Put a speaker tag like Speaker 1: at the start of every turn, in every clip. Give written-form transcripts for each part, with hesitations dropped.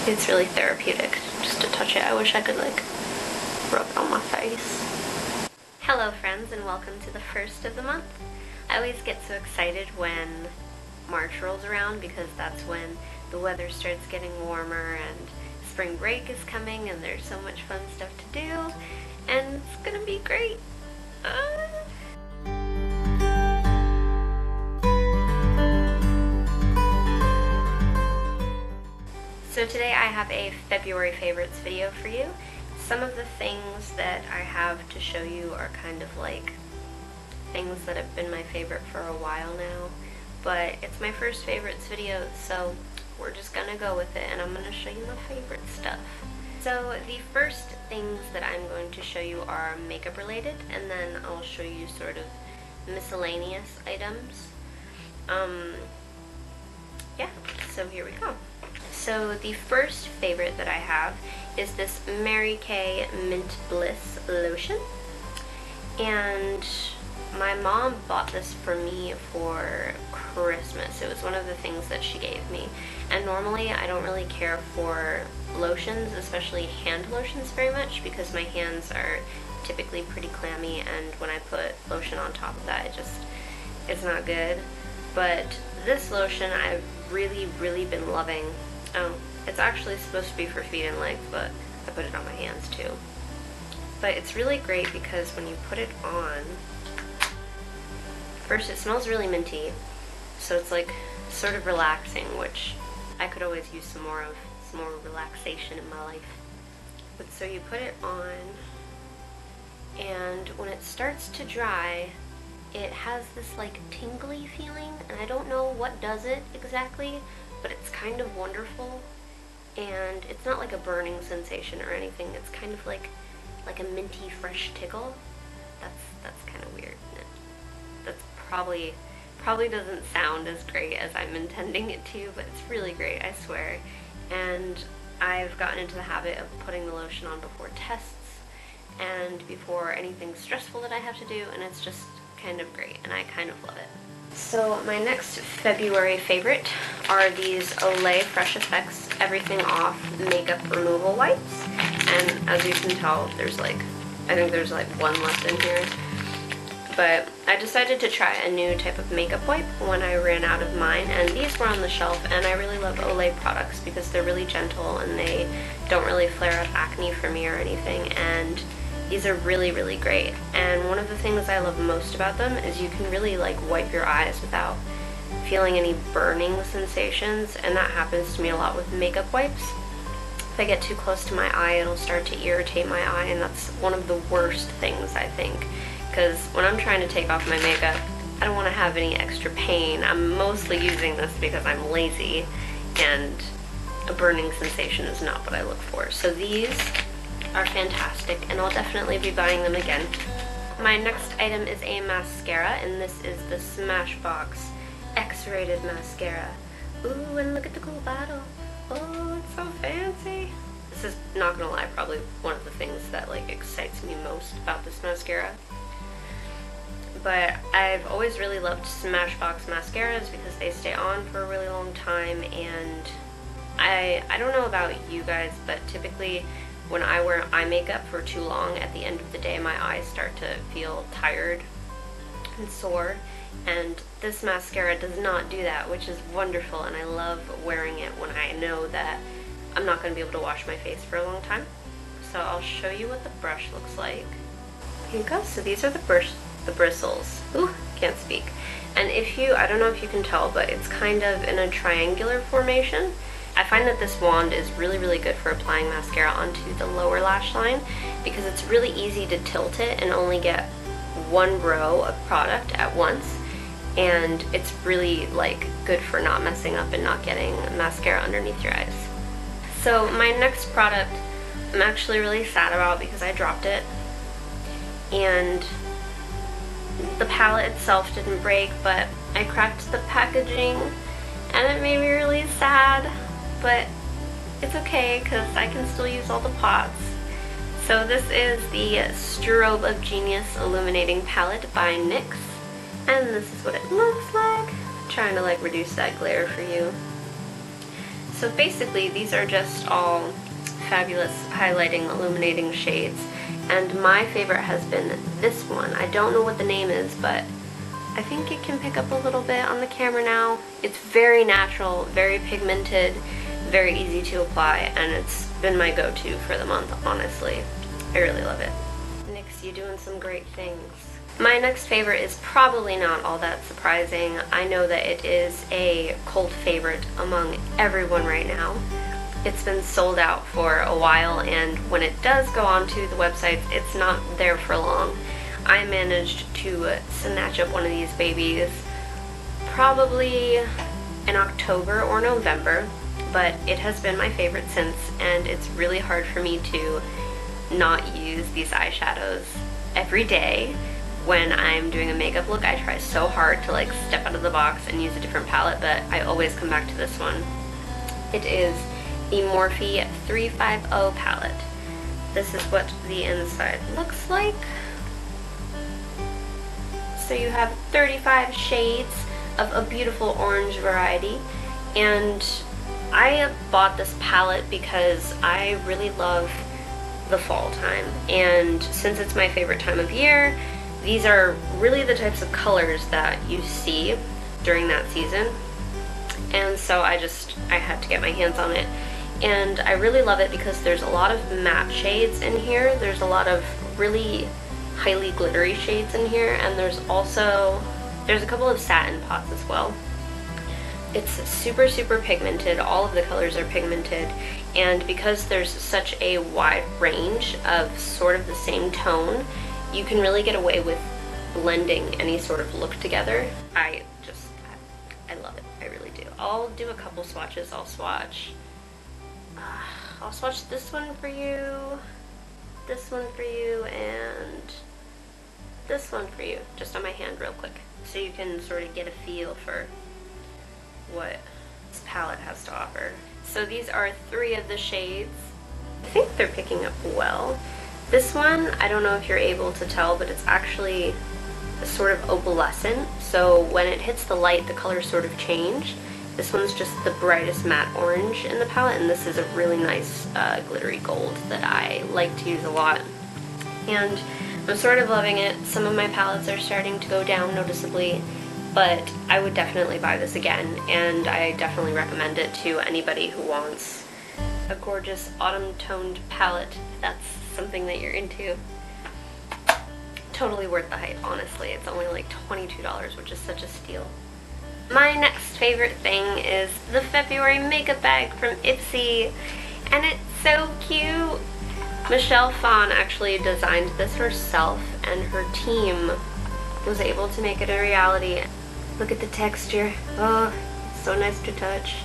Speaker 1: It's really therapeutic just to touch it. I wish I could like rub it on my face. Hello friends, and welcome to the first of the month. I always get so excited when March rolls around because that's when the weather starts getting warmer and spring break is coming and there's so much fun stuff to do and it's gonna be great. So today I have a February favorites video for you. Some of the things that I have to show you are kind of like things that have been my favorite for a while now, but it's my first favorites video, so we're just gonna go with it and I'm gonna show you my favorite stuff. So the first things that I'm going to show you are makeup related, and then I'll show you sort of miscellaneous items. Yeah, so here we go. So the first favorite that I have is this Mary Kay Mint Bliss lotion, and my mom bought this for me for Christmas. It was one of the things that she gave me, and normally I don't really care for lotions, especially hand lotions, very much because my hands are typically pretty clammy, and when I put lotion on top of that, it's not good. But this lotion I've really been loving. Oh, it's actually supposed to be for feet and legs, but I put it on my hands too. But it's really great because when you put it on, first it smells really minty, so it's like sort of relaxing, which I could always use some more relaxation in my life. But so you put it on, and when it starts to dry, it has this like tingly feeling, and I don't know what does it exactly, but it's kind of wonderful, and it's not like a burning sensation or anything. It's kind of like a minty fresh tickle. That's kind of weird. That's probably doesn't sound as great as I'm intending it to, but it's really great, I swear. And I've gotten into the habit of putting the lotion on before tests and before anything stressful that I have to do, and it's just kind of great, and I kind of love it. So my next February favorite are these Olay Fresh Effects Everything Off Makeup Removal Wipes, and as you can tell, I think there's like one left in here. But I decided to try a new type of makeup wipe when I ran out of mine, and these were on the shelf, and I really love Olay products because they're really gentle and they don't really flare up acne for me or anything, and these are really great. And one of the things I love most about them is you can really like wipe your eyes without feeling any burning sensations, and that happens to me a lot with makeup wipes. If I get too close to my eye, it'll start to irritate my eye, and that's one of the worst things, I think. Because when I'm trying to take off my makeup, I don't want to have any extra pain. I'm mostly using this because I'm lazy, and a burning sensation is not what I look for. So these are fantastic, and I'll definitely be buying them again. My next item is a mascara, and this is the Smashbox X-rated mascara. Ooh, and look at the cool bottle. Oh, it's so fancy. This is, not gonna lie, probably one of the things that like excites me most about this mascara. But I've always really loved Smashbox mascaras because they stay on for a really long time, and I don't know about you guys, but typically when I wear eye makeup for too long, at the end of the day my eyes start to feel tired and sore, and this mascara does not do that, which is wonderful, and I love wearing it when I know that I'm not going to be able to wash my face for a long time. So I'll show you what the brush looks like. Here you go. So these are the bristles. Ooh, can't speak. And I don't know if you can tell, but it's kind of in a triangular formation. I find that this wand is really good for applying mascara onto the lower lash line because it's really easy to tilt it and only get one row of product at once, and it's really like good for not messing up and not getting mascara underneath your eyes. So my next product I'm actually really sad about because I dropped it, and the palette itself didn't break, but I cracked the packaging and it made me really sad, but it's okay because I can still use all the pots. So this is the Strobe of Genius Illuminating Palette by NYX, and this is what it looks like. I'm trying to like reduce that glare for you. So basically these are just all fabulous highlighting, illuminating shades, and my favorite has been this one. I don't know what the name is, but I think it can pick up a little bit on the camera now. It's very natural, very pigmented, very easy to apply, and it's been my go-to for the month, honestly. I really love it. Nix, you doing some great things. My next favorite is probably not all that surprising. I know that it is a cult favorite among everyone right now. It's been sold out for a while, and when it does go onto the websites, it's not there for long. I managed to snatch up one of these babies probably in October or November, but it has been my favorite since, and it's really hard for me to not use these eyeshadows every day. When I'm doing a makeup look, I try so hard to like step out of the box and use a different palette, but I always come back to this one. It is the Morphe 350 palette. This is what the inside looks like. So you have 35 shades of a beautiful orange variety, and I bought this palette because I really love the fall time, and since it's my favorite time of year, these are really the types of colors that you see during that season, and so I had to get my hands on it. And I really love it because there's a lot of matte shades in here, there's a lot of really highly glittery shades in here, and there's a couple of satin pots as well. It's super, super pigmented. All of the colors are pigmented, and because there's such a wide range of sort of the same tone, you can really get away with blending any sort of look together. I love it. I really do. I'll do a couple swatches. I'll swatch this one for you, this one for you, and this one for you, just on my hand real quick, so you can sort of get a feel for what this palette has to offer. So these are 3 of the shades. I think they're picking up well. This one, I don't know if you're able to tell, but it's actually sort of opalescent, so when it hits the light, the colors sort of change. This one's just the brightest matte orange in the palette, and this is a really nice glittery gold that I like to use a lot. And I'm sort of loving it. Some of my palettes are starting to go down noticeably, but I would definitely buy this again, and I definitely recommend it to anybody who wants a gorgeous autumn-toned palette, if that's something that you're into. Totally worth the hype, honestly. It's only like $22, which is such a steal. My next favorite thing is the February makeup bag from Ipsy, and it's so cute. Michelle Phan actually designed this herself, and her team was able to make it a reality. Look at the texture. Oh, it's so nice to touch.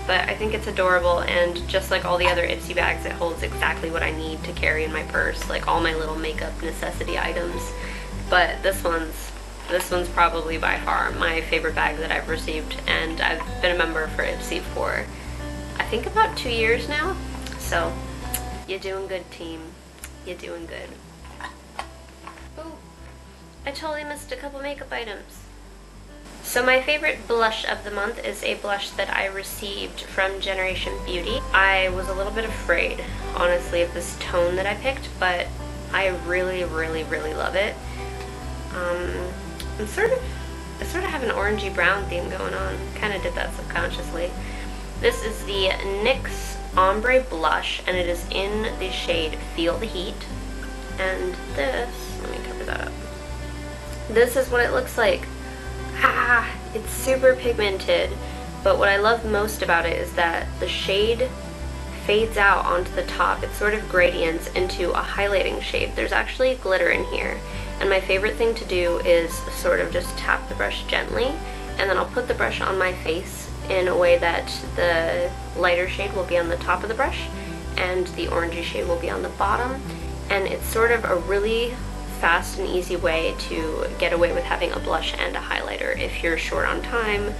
Speaker 1: But I think it's adorable, and just like all the other Ipsy bags, it holds exactly what I need to carry in my purse, like all my little makeup necessity items. But this one's probably by far my favorite bag that I've received, and I've been a member for Ipsy for I think about 2 years now. So you're doing good, team. You're doing good. Ooh, I totally missed a couple makeup items. So my favorite blush of the month is a blush that I received from Generation Beauty. I was a little bit afraid, honestly, of this tone that I picked, but I really, really, really love it. I sort of have an orangey brown theme going on. Kind of did that subconsciously. This is the NYX Ombre Blush, and it is in the shade Feel the Heat. And this, let me cover that up. This is what it looks like. Ah, it's super pigmented, but what I love most about it is that the shade fades out onto the top. It sort of gradients into a highlighting shade. There's actually glitter in here, and my favorite thing to do is sort of just tap the brush gently, and then I'll put the brush on my face in a way that the lighter shade will be on the top of the brush and the orangey shade will be on the bottom, and it's sort of a really fast and easy way to get away with having a blush and a highlighter if you're short on time.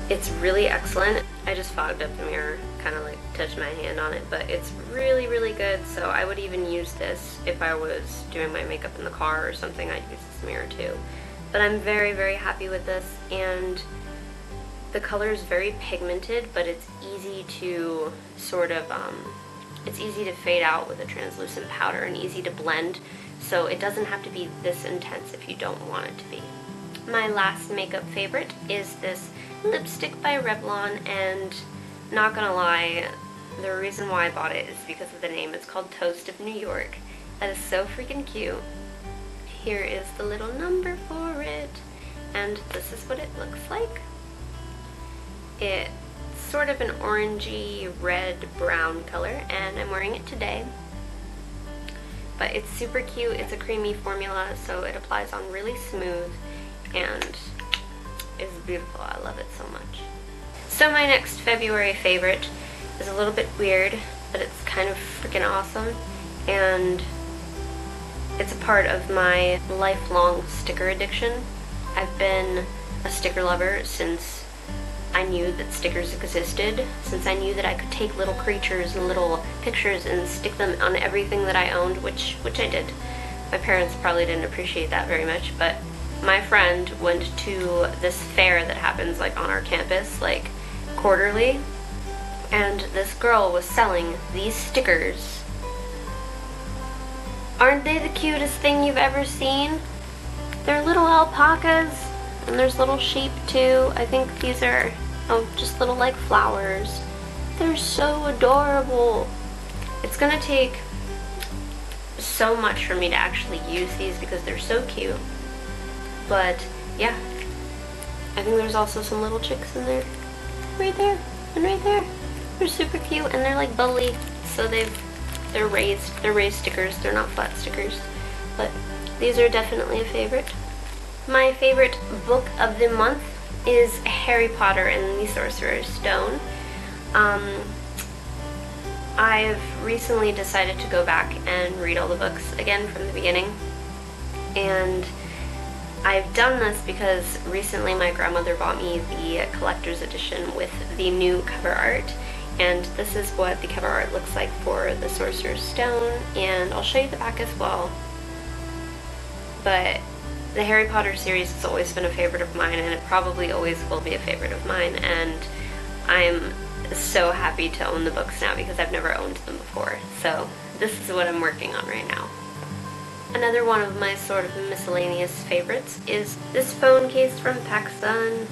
Speaker 1: It's really excellent. I just fogged up the mirror, kind of like touched my hand on it, but it's really, really good. So I would even use this if I was doing my makeup in the car or something. I'd use this mirror too. But I'm very, very happy with this, and The color is very pigmented, but it's easy to sort of, it's easy to fade out with a translucent powder and easy to blend, so it doesn't have to be this intense if you don't want it to be. My last makeup favorite is this lipstick by Revlon, and not gonna lie, the reason why I bought it is because of the name. It's called Toast of New York. That is so freaking cute. Here is the little number for it, and this is what it looks like. It's sort of an orangey red brown color, and I'm wearing it today. But it's super cute. It's a creamy formula, so it applies on really smooth and is beautiful. I love it so much. So my next February favorite is a little bit weird, but it's kind of freaking awesome, and it's a part of my lifelong sticker addiction. I've been a sticker lover since I knew that stickers existed, since I knew that I could take little creatures and little pictures and stick them on everything that I owned, which I did. My parents probably didn't appreciate that very much, but my friend went to this fair that happens like on our campus, like quarterly, and this girl was selling these stickers. Aren't they the cutest thing you've ever seen? They're little alpacas, and there's little sheep too. I think these are, just little like flowers. They're so adorable. It's gonna take so much for me to actually use these because they're so cute. But yeah, I think there's also some little chicks in there. Right there, and right there. They're super cute, and they're like bubbly, so they're raised stickers. They're not flat stickers, but these are definitely a favorite. My favorite book of the month is Harry Potter and the Sorcerer's Stone. I've recently decided to go back and read all the books again from the beginning, and I've done this because recently my grandmother bought me the collector's edition with the new cover art, and this is what the cover art looks like for the Sorcerer's Stone, and I'll show you the back as well. But the Harry Potter series has always been a favorite of mine, and it probably always will be a favorite of mine, and I'm so happy to own the books now because I've never owned them before. So this is what I'm working on right now. Another one of my sort of miscellaneous favorites is this phone case from PacSun.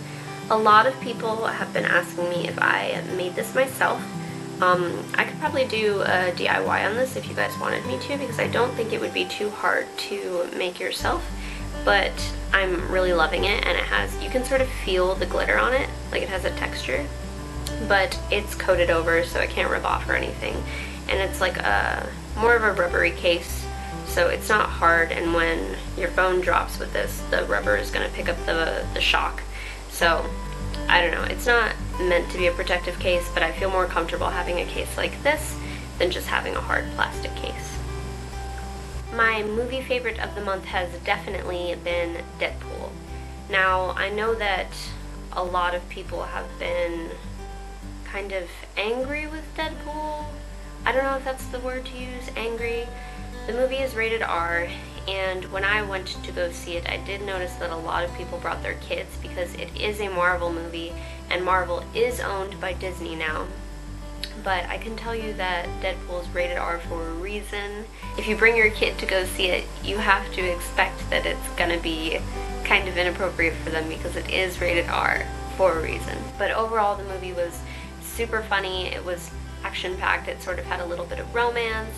Speaker 1: A lot of people have been asking me if I made this myself. I could probably do a DIY on this if you guys wanted me to, because I don't think it would be too hard to make yourself. But I'm really loving it, and it has, you can sort of feel the glitter on it, like it has a texture, but it's coated over so it can't rub off or anything. And it's like more of a rubbery case, so it's not hard, and when your phone drops with this, the rubber is going to pick up the shock. So I don't know, it's not meant to be a protective case, but I feel more comfortable having a case like this than just having a hard plastic case. My movie favorite of the month has definitely been Deadpool. Now, I know that a lot of people have been kind of angry with Deadpool. I don't know if that's the word to use, angry. The movie is rated R, and when I went to go see it, I did notice that a lot of people brought their kids because it is a Marvel movie, and Marvel is owned by Disney now. But I can tell you that Deadpool is rated R for a reason. If you bring your kid to go see it, you have to expect that it's gonna be kind of inappropriate for them because it is rated R for a reason. But overall, the movie was super funny. It was action-packed. It sort of had a little bit of romance.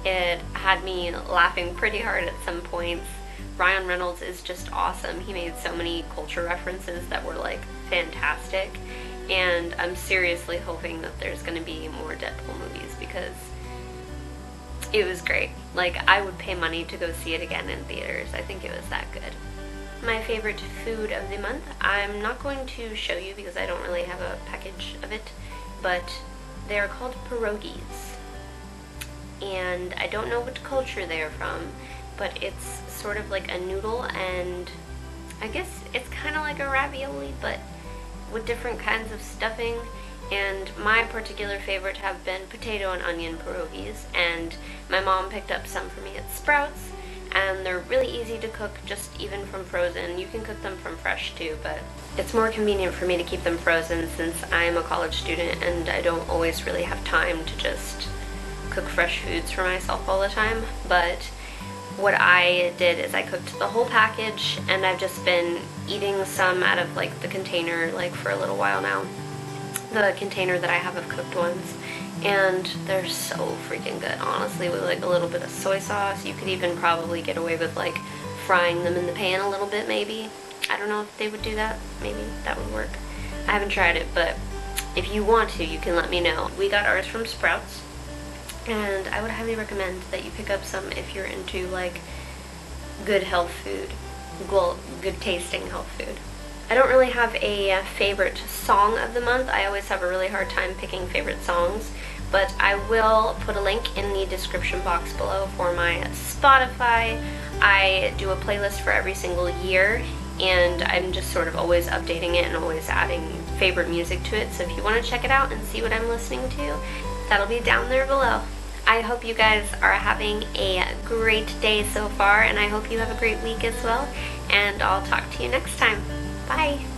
Speaker 1: It had me laughing pretty hard at some points. Ryan Reynolds is just awesome. He made so many culture references that were like fantastic. And I'm seriously hoping that there's going to be more Deadpool movies because it was great. Like, I would pay money to go see it again in theaters. I think it was that good. My favorite food of the month, I'm not going to show you because I don't really have a package of it, but they are called pierogies. And I don't know what culture they are from, but it's sort of like a noodle, and I guess it's kind of like a ravioli, but with different kinds of stuffing. And my particular favorite have been potato and onion pierogies, and my mom picked up some for me at Sprouts, and they're really easy to cook just even from frozen. You can cook them from fresh too, but it's more convenient for me to keep them frozen since I'm a college student and I don't always really have time to just cook fresh foods for myself all the time. But what I did is I cooked the whole package, and I've just been eating some out of like the container like for a little while now. The container that I have of cooked ones, and they're so freaking good, honestly, with like a little bit of soy sauce. You could even probably get away with like frying them in the pan a little bit maybe. I don't know if they would do that. Maybe that would work. I haven't tried it, but if you want to, you can let me know. We got ours from Sprouts, and I would highly recommend that you pick up some if you're into like good health food. Well, good tasting health food. I don't really have a favorite song of the month. I always have a really hard time picking favorite songs, but I will put a link in the description box below for my Spotify. I do a playlist for every single year, and I'm just sort of always updating it and always adding favorite music to it. So if you want to check it out and see what I'm listening to, that'll be down there below. I hope you guys are having a great day so far, and I hope you have a great week as well, and I'll talk to you next time. Bye!